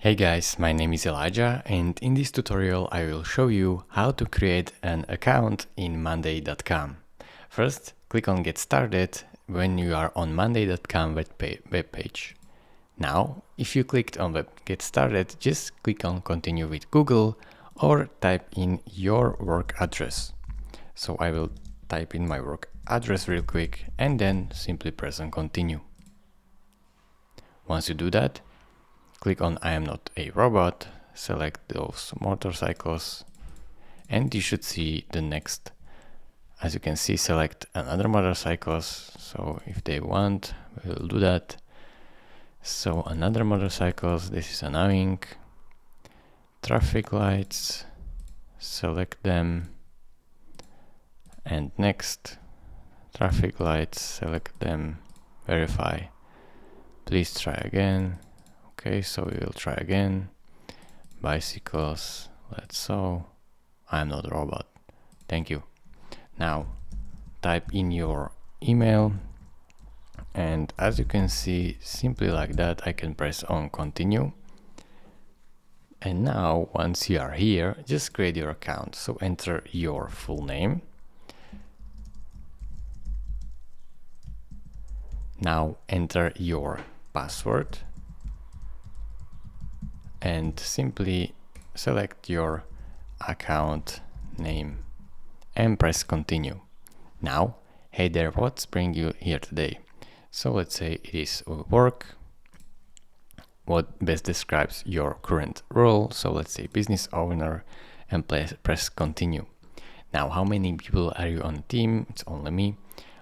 Hey guys, my name is Elijah, and in this tutorial I will show you how to create an account in Monday.com. First, click on Get Started when you are on Monday.com web page. Now, if you clicked on Get Started, just click on Continue with Google or type in your work address. So I will type in my work address real quick and then simply press on Continue. Once you do that, click on I am not a robot, select those motorcycles, and you should see the next. As you can see, select another motorcycles. So if they want, we will do that. So another motorcycles, this is annoying. Traffic lights, select them. And next, traffic lights, select them, verify. Please try again. Okay, so we will try again. Bicycles, let's so. I'm not a robot. Thank you. Now, type in your email. And as you can see, simply like that, I can press on continue. And now, once you are here, just create your account. So enter your full name. Now enter your password. And simply select your account name and press continue. Now, hey there, what's bringing you here today? So let's say it is work. What best describes your current role? So let's say business owner and press continue. Now, how many people are you on the team? It's only me.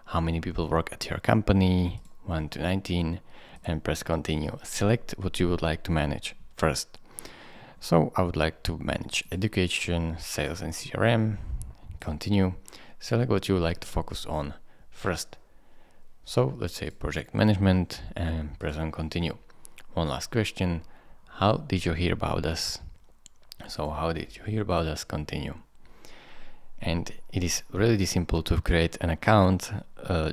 How many people work at your company? 1 to 19 and press continue. Select what you would like to manage first. So I would like to manage education, sales and CRM. Continue. Select what you would like to focus on first. So let's say project management and press on continue. One last question. How did you hear about us? So how did you hear about us? Continue. And it is really simple to create an account.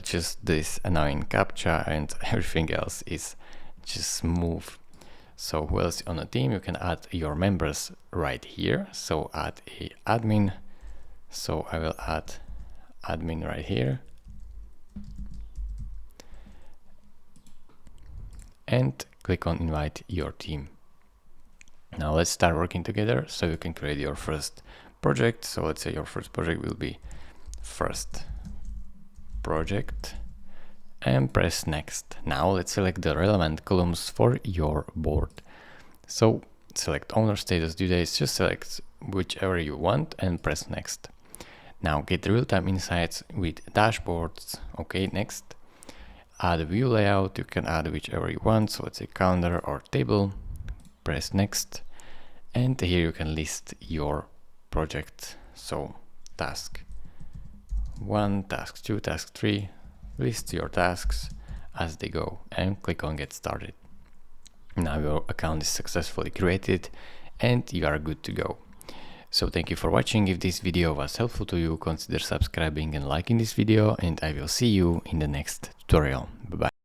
Just this annoying CAPTCHA and everything else is just smooth. So who else on the team? You can add your members right here. So add a admin. So I will add admin right here. And click on invite your team. Now let's start working together so you can create your first project. So let's say your first project will be first project and press next. Now let's select the relevant columns for your board. So select owner status due dates, just select whichever you want and press next. Now get real-time insights with dashboards. Okay, next. Add a view layout, you can add whichever you want. So let's say calendar or table, press next. And here you can list your project. So task 1, task 2, task 3, list your tasks as they go and click on get started. Now your account is successfully created and you are good to go. So thank you for watching. If this video was helpful to you, consider subscribing and liking this video, and I will see you in the next tutorial. Bye bye.